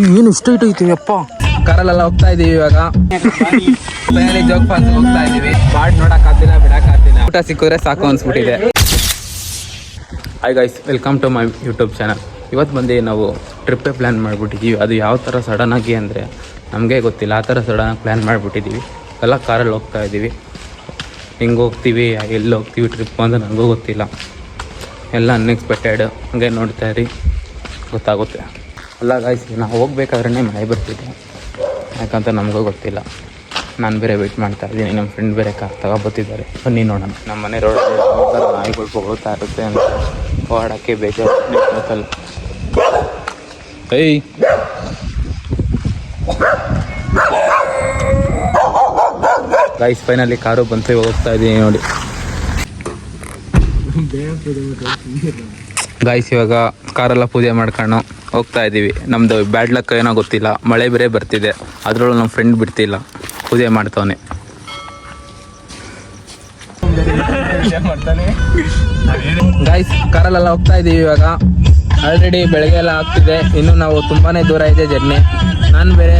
ಏನು ಇಷ್ಟ ಐತೆ ಅಪ್ಪ. ಕಾರಲ್ಲೆಲ್ಲ ಹೋಗ್ತಾ ಇದೀವಿ ಇವಾಗ. ಫೈನಲಿ ಜೋಗ್ ಫಾಲ್ಸ್ ಹೋಗ್ತಾ ಇದೀವಿ. ಬಾಡ್ ನೋಡಕ್ ಆಗ್ತಿಲ್ಲ, ಬಿಡಕ್ ಆಗ್ತಿಲ್ಲ. ಊಟ ಸಿಕ್ಕಿದ್ರೆ ಸಾಕು ಅನ್ಸ್ಬಿಟ್ಟಿದೆ. Hi guys, welcome to my YouTube channel. ಇವತ್ತು ಬಂದು ನಾವು ಟ್ರಿಪ್ಪೇ ಪ್ಲ್ಯಾನ್ ಮಾಡಿಬಿಟ್ಟಿದ್ದೀವಿ. ಅದು ಯಾವ ಥರ ಸಡನ್ನಾಗಿ ಅಂದರೆ ನಮಗೆ ಗೊತ್ತಿಲ್ಲ. ಆ ಥರ ಸಡನ್ನಾಗಿ ಪ್ಲ್ಯಾನ್ ಮಾಡಿಬಿಟ್ಟಿದ್ದೀವಿ. ಎಲ್ಲ ಕಾರಲ್ಲಿ ಹೋಗ್ತಾ ಇದ್ದೀವಿ. ಹೆಂಗೆ ಹೋಗ್ತೀವಿ, ಎಲ್ಲಿ ಹೋಗ್ತೀವಿ ಟ್ರಿಪ್ ಅಂತ ನನಗೂ ಗೊತ್ತಿಲ್ಲ. ಎಲ್ಲ ಅನ್ಎಕ್ಸ್ಪೆಕ್ಟೆಡ್. ಹಾಗೆ ನೋಡ್ತಾ ಇರಿ, ಗೊತ್ತಾಗುತ್ತೆ. ಅಲ್ಲ ಗಾಯ್ಸ್, ನಾವು ಹೋಗ್ಬೇಕಾದ್ರೇ ಮಳೆ ಬರ್ತಿದೆ. ಯಾಕಂತ ನಮಗೂ ಗೊತ್ತಿಲ್ಲ. ನಾನು ಬೇರೆ ವೆಯ್ಟ್ ಮಾಡ್ತಾ ಇದ್ದೀನಿ. ನಮ್ಮ ಫ್ರೆಂಡ್ ಬೇರೆ ಕಾರ್ ತಗೊಬತ್ತಿದ್ದಾರೆ. ಬನ್ನಿ ನೋಡೋಣ. ನಮ್ಮ ಮನೆ ರೋಡಲ್ಲಿ ನಾಯಿಗಳು ಹೋಗ್ತಾ ಇರುತ್ತೆ ಅಂತ ಓಡಾಡೋಕ್ಕೆ ಬೇಜಾರು. ಏಯ್ ಗೈಸ್, ಫೈನಲಿ ಕಾರು ಬಂತು. ಹೋಗ್ತಾ ಇದ್ದೀನಿ ನೋಡಿ ಗೈಸ್. ಇವಾಗ ಕಾರೆಲ್ಲ ಪೂಜೆ ಮಾಡ್ಕೊಂಡು ಹೋಗ್ತಾ ಇದ್ದೀವಿ. ನಮ್ಮದು ಬ್ಯಾಡ್ ಲಕ್ ಏನೋ ಗೊತ್ತಿಲ್ಲ, ಮಳೆ ಬೇರೆ ಬರ್ತಿದೆ. ಅದರಲ್ಲೂ ನಮ್ಮ ಫ್ರೆಂಡ್ ಬಿಡ್ತಿಲ್ಲ, ಪೂಜೆ ಮಾಡ್ತವನೆ. ಗೈಸ್, ಕಾರಲ್ಲೆಲ್ಲ ಹೋಗ್ತಾ ಇದ್ದೀವಿ ಇವಾಗ. ಆಲ್ರೆಡಿ ಬೆಳಗ್ಗೆ ಎಲ್ಲ ಆಗ್ತಿದೆ. ಇನ್ನು ನಾವು ತುಂಬಾ ದೂರ ಇದೆ ಜರ್ನಿ. ನಾನು ಬೇರೆ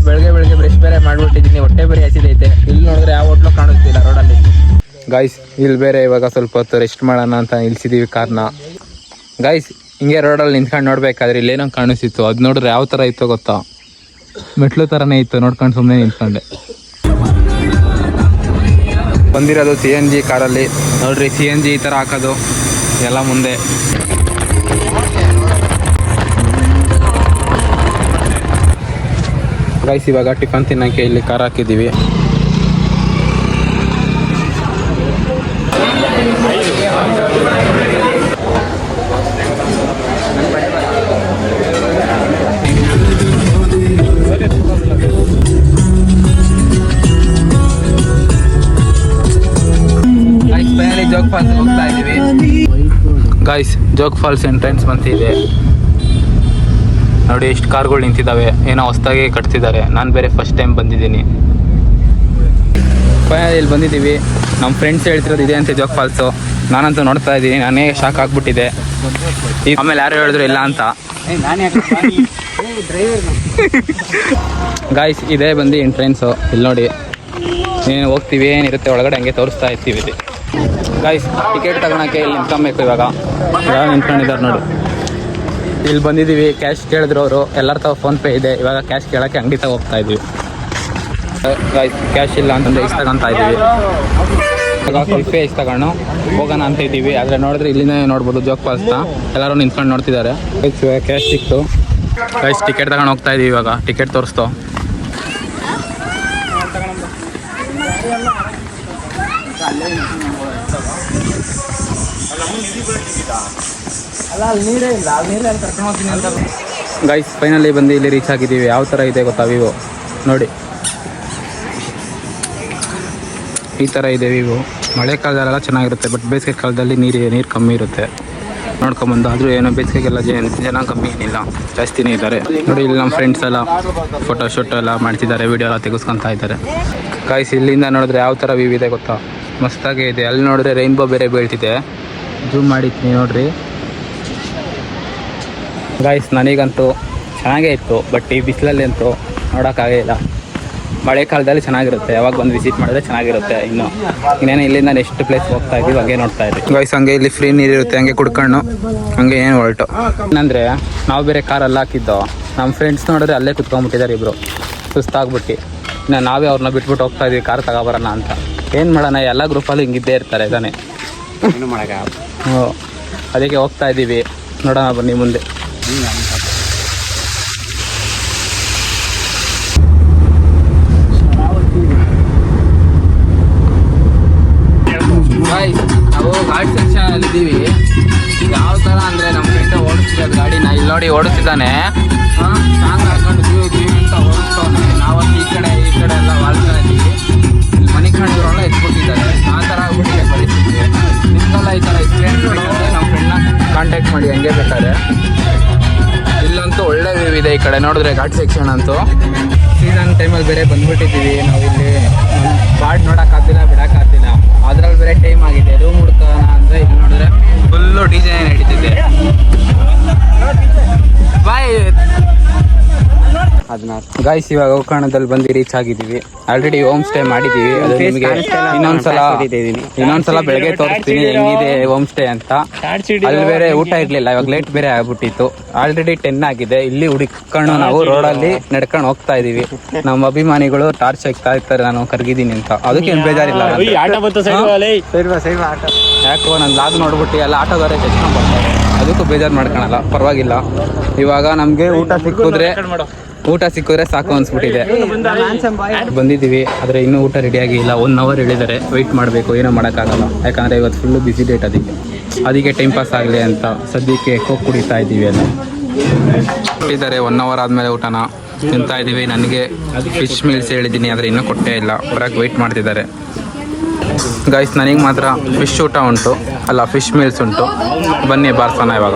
ಬೆಳಗ್ಗೆ ಬ್ರಷ್ ಬೇರೆ ಮಾಡಿಬಿಟ್ಟಿದ್ದೀನಿ. ಹೊಟ್ಟೆ ಬೇರೆ ಹಸಿದೈತೆ. ಇಲ್ಲಿ ನೋಡಿದ್ರೆ ಯಾವ ಹೋಟ್ಲು ಕಾಣಿಸ್ತಿಲ್ಲ ರೋಡಲ್ಲಿ. ಗೈಸ್, ಇಲ್ಲಿ ಬೇರೆ ಇವಾಗ ಸ್ವಲ್ಪ ಹೊತ್ತು ರೆಸ್ಟ್ ಮಾಡೋಣ ಅಂತ ನಿಲ್ಸಿದ್ದೀವಿ ಕಾರ್ನ. ಗೈಸ್, ಹಿಂಗೆ ರೋಡಲ್ಲಿ ನಿಂತ್ಕೊಂಡು ನೋಡ್ಬೇಕಾದ್ರೆ ಇಲ್ಲೇನೋ ಕಾಣಿಸ್ತಿತ್ತು. ಅದು ನೋಡಿದ್ರೆ ಯಾವ ಥರ ಇತ್ತು ಗೊತ್ತಾ? ಮೆಟ್ಲು ಥರನೇ ಇತ್ತು. ನೋಡ್ಕೊಂಡು ಸುಮ್ಮನೆ ನಿಂತ್ಕೊಂಡೆ. ಬಂದಿರೋದು CNG ಕಾರಲ್ಲಿ. ನೋಡ್ರಿ, CNG ಈ ಥರ ಹಾಕೋದು ಎಲ್ಲ ಮುಂದೆ. ಗೈಸ್, ಇವಾಗ ಟಿಫನ್ ತಿನ್ನೋಕ್ಕೆ ಇಲ್ಲಿ ಕಾರ್ ಹಾಕಿದ್ದೀವಿ. ಜೋಗ್ ಫಾಲ್ಸ್ ಹೋಗ್ತಾ ಇದ್ದೀವಿ ಗೈಸ್. ಜೋಗ್ ಫಾಲ್ಸ್ ಎಂಟ್ರೆನ್ಸ್ ಬಂತಿದೆ ನೋಡಿ. ಎಷ್ಟು ಕಾರ್ಗಳು ನಿಂತಿದ್ದಾವೆ. ಏನೋ ಹೊಸದಾಗಿ ಕಟ್ತಿದ್ದಾರೆ. ನಾನು ಬೇರೆ ಫಸ್ಟ್ ಟೈಮ್ ಬಂದಿದ್ದೀನಿ. ಫೈನಲಿ ಇಲ್ಲಿ ಬಂದಿದ್ದೀವಿ. ನಮ್ಮ ಫ್ರೆಂಡ್ಸ್ ಹೇಳ್ತಿರೋದು ಇದೆ ಅಂತೆ ಜೋಗ್ ಫಾಲ್ಸು. ನಾನಂತೂ ನೋಡ್ತಾ ಇದ್ದೀನಿ. ನಾನೇ ಶಾಕ್ ಆಗಿಬಿಟ್ಟಿದೆ. ಆಮೇಲೆ ಯಾರು ಹೇಳಿದ್ರು ಇಲ್ಲ ಅಂತ. ಗೈಸ್, ಇದೇ ಬಂದು ಎಂಟ್ರೆನ್ಸು. ಇಲ್ಲಿ ನೋಡಿ, ಏನು ಹೋಗ್ತೀವಿ, ಏನಿರುತ್ತೆ ಒಳಗಡೆ ಹಂಗೆ ತೋರಿಸ್ತಾ ಇರ್ತೀವಿ. ಇಲ್ಲಿ ಗೈಸ್, ಟಿಕೆಟ್ ತಗೊಳಕ್ಕೆ ಇಲ್ಲಿ ನಿಂತ್ಕೊಬೇಕು. ಇವಾಗ ನಿಂತ್ಕೊಂಡಿದ್ದಾರೆ ನೋಡಿ. ಇಲ್ಲಿ ಬಂದಿದ್ದೀವಿ. ಕ್ಯಾಶ್ ಕೇಳಿದ್ರು ಅವರು. ಎಲ್ಲರ ತಾವು ಫೋನ್ಪೇ ಇದೆ. ಇವಾಗ ಕ್ಯಾಶ್ ಕೇಳೋಕ್ಕೆ ಅಂಗಡಿ ತಗೋ ಹೋಗ್ತಾ ಇದ್ದೀವಿ. ಗೈಸ್, ಕ್ಯಾಶ್ ಇಲ್ಲ ಅಂತಂದರೆ ಇಷ್ಟು ತಗೊತಾ ಇದ್ದೀವಿ. ಇವಾಗ ಸ್ವಲ್ಪ ಇಷ್ಟು ತಗೊಂಡು ಹೋಗೋಣ ಅಂತ ಇದ್ದೀವಿ. ಆದರೆ ನೋಡಿದ್ರೆ ಇಲ್ಲಿಂದ ನೋಡ್ಬೋದು ಜೋಗ್ ಫಾಲ್ಸ್ನ. ಎಲ್ಲರೂ ನಿಂತ್ಕೊಂಡು ನೋಡ್ತಿದ್ದಾರೆ. ಕ್ಯಾಶ್ ಸಿಕ್ತು. ಗೈಸ್, ಟಿಕೆಟ್ ತಗೊಂಡು ಹೋಗ್ತಾ ಇದ್ದೀವಿ. ಇವಾಗ ಟಿಕೆಟ್ ತೋರಿಸ್ತು. ಗೈಸ್, ಫೈನಲಿ ಬಂದು ಇಲ್ಲಿ ರೀಚ್ ಆಗಿದ್ದೀವಿ. ಯಾವ ಥರ ಇದೆ ಗೊತ್ತಾ ವಿವೋ ನೋಡಿ. ಈ ಥರ ಇದೆ ವಿವೋ. ಮಳೆಕಾಲದಲ್ಲೆಲ್ಲ ಚೆನ್ನಾಗಿರುತ್ತೆ. ಬಟ್ ಬೇಸಿಗೆ ಕಾಲದಲ್ಲಿ ನೀರು ಕಮ್ಮಿ ಇರುತ್ತೆ. ನೋಡ್ಕೊಂಬಂದು. ಆದರೂ ಏನೋ ಬೇಸಿಗೆಗೆಲ್ಲ ಜನ ಕಮ್ಮಿ ಏನಿಲ್ಲ, ಜಾಸ್ತಿನೇ ಇದ್ದಾರೆ ನೋಡಿ. ಇಲ್ಲಿ ನಮ್ಮ ಫ್ರೆಂಡ್ಸ್ ಎಲ್ಲ ಫೋಟೋ ಶೂಟ್ ಎಲ್ಲ ಮಾಡ್ತಿದ್ದಾರೆ. ವೀಡಿಯೋ ಎಲ್ಲ ತೆಗೆಸ್ಕೊತಾ ಇದ್ದಾರೆ. ಗೈಸ್, ಇಲ್ಲಿಂದ ನೋಡಿದ್ರೆ ಯಾವ ಥರ ವ್ಯೂ ಇದೆ ಗೊತ್ತಾ? ಮಸ್ತಾಗೇ ಇದೆ. ಅಲ್ಲಿ ನೋಡಿದ್ರೆ ರೈನ್ಬೋ ಬೇರೆ ಬೀಳ್ತಿದೆ. ಜೂಮ್ ಮಾಡಿದ್ದೀನಿ ನೋಡ್ರಿ. ಗೈಸ್, ನನಗಂತೂ ಚೆನ್ನಾಗೇ ಇತ್ತು. ಬಟ್ ಈ ಬಿಸಿಲಲ್ಲಿ ಅಂತೂ ನೋಡೋಕ್ಕಾಗೇ ಇಲ್ಲ. ಮಳೆ ಕಾಲದಲ್ಲಿ ಚೆನ್ನಾಗಿರುತ್ತೆ. ಯಾವಾಗ ಬಂದು ವಿಸಿಟ್ ಮಾಡಿದ್ರೆ ಚೆನ್ನಾಗಿರುತ್ತೆ. ಇನ್ನೇನು ಇಲ್ಲಿಂದ ನೆಕ್ಸ್ಟ್ ಪ್ಲೇಸ್ ಹೋಗ್ತಾ ಇದ್ದೀವಿ. ಹಂಗೆ ನೋಡ್ತಾ ಇದ್ದೀವಿ. ಗೈಸ್, ಹಂಗೆ ಇಲ್ಲಿ ಫ್ರೀ ನೀರಿರುತ್ತೆ. ಹಂಗೆ ಕುಡ್ಕೊಂಡು ಹಂಗೆ ಏನು ಹೊರಟು. ಏನಂದರೆ ನಾವು ಬೇರೆ ಕಾರಲ್ಲಿ ಹಾಕಿದ್ದು. ನಮ್ಮ ಫ್ರೆಂಡ್ಸ್ ನೋಡಿದ್ರೆ ಅಲ್ಲೇ ಕುತ್ಕೊಂಡ್ಬಿಟ್ಟಿದ್ದಾರೆ ಇಬ್ಬರು, ಸುಸ್ತಾಗ್ಬಿಟ್ಟು. ಇನ್ನು ನಾವೇ ಅವ್ರನ್ನ ಬಿಟ್ಬಿಟ್ಟು ಹೋಗ್ತಾ ಇದ್ದೀವಿ ಕಾರ್ ತಗೊಬರೋಣ ಅಂತ. ಏನು ಮಾಡೋಣ, ಎಲ್ಲ ಗ್ರೂಪಲ್ಲಿ ಹಿಂಗಿದ್ದೇ ಇರ್ತಾರೆ ತಾನೇ. ಏನು ಮಾಡೋಕ್ಕಾಗಲ್ಲ. ಹ್ಞೂ, ಅದಕ್ಕೆ ಹೋಗ್ತಾ ಇದ್ದೀವಿ. ನೋಡೋಣ ಬನ್ನಿ ಮುಂದೆ. ನಾವು ಘಾಟ್ ಸೆಕ್ಷನಲ್ಲಿ ಇದ್ದೀವಿ. ಯಾವ ಥರ ಅಂದರೆ ನಮ್ಮ ಫ್ರೆಂಡ್ ಓಡಿಸ್ತಿರೋದು ಗಾಡಿನ. ಇಲ್ಲಿ ನೋಡಿ ಓಡಿಸ್ತಿದ್ದಾನೆ. ಸಾಂಗ್ ಹಾಕೊಂಡು ಕ್ಯೂ ಅಂತ ಓಡಿಸ್ತಾನೆ. ನಾವಲ್ಲಿ ಈ ಕಡೆ ಎಲ್ಲ ವಾಲ್ತಾ ಇದ್ದೀವಿ. ಇಲ್ಲಿ ಮನೆ ಕಾಣಿದ್ರೊಳ ಎತ್ಕೊಟ್ಟಿದ್ದಾರೆ. ಆ ಥರ ಆಗ್ಬಿಟ್ಟಿದೆ ಪರಿಸ್ಥಿತಿ. ನಿಮ್ಗೆಲ್ಲ ಈ ಥರ ಎಕ್ಸ್ಪೀರಿಯನ್ಸ್ ಮಾಡಿದ್ರೆ ನಮ್ಮ ಫ್ರೆಂಡ್ನ ಕಾಂಟ್ಯಾಕ್ಟ್ ಮಾಡಿ. ಹಂಗೆ ಬೇಕಾದ್ರೆ ಇಲ್ಲಂತೂ ಒಳ್ಳೆ ವ್ಯೂ ಇದೆ. ಈ ಕಡೆ ನೋಡಿದ್ರೆ ಘಾಟ್ ಸೆಕ್ಷನ್ ಅಂತೂ. ಸೀಸನ್ ಟೈಮಲ್ಲಿ ಬೇರೆ ಬಂದ್ಬಿಟ್ಟಿದ್ದೀವಿ ನಾವಿಲ್ಲಿ. ಬಾಡ್ ನೋಡೋಕ್ಕಾಗ್ತಿಲ್ಲ, ಬಿಡೋಕ್ಕಾಗ್ತಿಲ್ಲ. ಅದ್ರಲ್ಲಿ ಬೇರೆ ಟೈಮ್ ಆಗಿದೆ. ರೂಮ್ ಹುಡ್ಕೋಣ ಅಂದರೆ ಇಲ್ಲಿ ನೋಡಿದ್ರೆ ಫುಲ್ಲು ಡಿಸೈನ್ ನಡೀತಿದೆ. ಬಾಯ್ 16 ಗಾಯ್ಸ್ ಇವಾಗ ಗೋಕರ್ಣದಲ್ಲಿ ಬಂದು ರೀಚ್ ಆಗಿದ್ದೀವಿ. ಆಲ್ರೆಡಿ ಹೋಮ್ ಸ್ಟೇ ಮಾಡಿದ್ದೀವಿ. ಅದು ನಿಮಗೆ ಇನ್ನೊಂದ್ಸಲ ಬೆಳಗ್ಗೆ ತೋರಿಸ್ತೀನಿ ಹೆಂಗಿದೆ ಹೋಮ್ ಸ್ಟೇ ಅಂತ. ಅಲ್ಲಿ ಬೇರೆ ಊಟ ಇರ್ಲಿಲ್ಲ, ಇವಾಗ ಲೇಟ್ ಬೇರೆ ಆಗ್ಬಿಟ್ಟಿತ್ತು. ಆಲ್ರೆಡಿ 10 ಆಗಿದೆ. ಇಲ್ಲಿ ಹುಡುಕೊಂಡು ನಾವು ರೋಡಲ್ಲಿ ನಡ್ಕೊಂಡು ಹೋಗ್ತಾ ಇದೀವಿ. ನಮ್ಮ ಅಭಿಮಾನಿಗಳು ಟಾರ್ಚ್ ಹಾಕ್ತಾ ಇರ್ತಾರೆ ನಾನು ಕರ್ಗಿದ್ದೀನಿ ಅಂತ. ಅದಕ್ಕೇನು ಬೇಜಾರಿಲ್ಲ. ಯಾಕೋ ನಾನು ಲಾಗ್ ನೋಡ್ಬಿಟ್ಟು ಎಲ್ಲ ಆಟೋದವರೇ ತೆಚ್ಕೊಂಡು ಬರ್ತಾರೆ. ಅದಕ್ಕೂ ಬೇಜಾರು ಮಾಡ್ಕೊಳಲ್ಲ, ಪರವಾಗಿಲ್ಲ. ಇವಾಗ ನಮಗೆ ಊಟ ಸಿಕ್ಕಿದ್ರೆ ಸಾಕು ಅನ್ಸ್ಬಿಟ್ಟಿದೆ. ಬಂದಿದ್ದೀವಿ, ಆದರೆ ಇನ್ನೂ ಊಟ ರೆಡಿಯಾಗಿ ಇಲ್ಲ. 1 ಅವರ್ ಹೇಳಿದ್ದಾರೆ, ವೆಯ್ಟ್ ಮಾಡಬೇಕು, ಏನೋ ಮಾಡೋಕ್ಕಾಗಲ್ಲ. ಯಾಕಂದರೆ ಇವತ್ತು ಫುಲ್ಲು ಬಿಸಿ ಡೇಟ್. ಅದಕ್ಕೆ ಟೈಮ್ ಪಾಸ್ ಆಗಲಿ ಅಂತ ಸದ್ಯಕ್ಕೆ ಕೋಕ್ ಕುಡಿತಾ ಇದ್ದೀವಿ. ಎಲ್ಲ ಕೊಟ್ಟಿದ್ದಾರೆ. 1 ಅವರ್ ಆದಮೇಲೆ ಊಟನ ತಿಂತಾ ಇದ್ದೀವಿ. ನನಗೆ ಫಿಶ್ ಮೀಲ್ಸ್ ಹೇಳಿದ್ದೀನಿ, ಆದರೆ ಇನ್ನೂ ಕೊಟ್ಟೇ ಇಲ್ಲ. ಬರೋಕ್ಕೆ ವೆಯ್ಟ್ ಮಾಡ್ತಿದ್ದಾರೆ. ಗೈಸ್ ನನಗೆ ಮಾತ್ರ ಫಿಶ್ ಊಟ ಉಂಟು, ಅಲ್ಲ ಫಿಶ್ ಮೀಲ್ಸ್ ಉಂಟು. ಬನ್ನಿ ಬಾರ್ಸೋಣ ಇವಾಗ.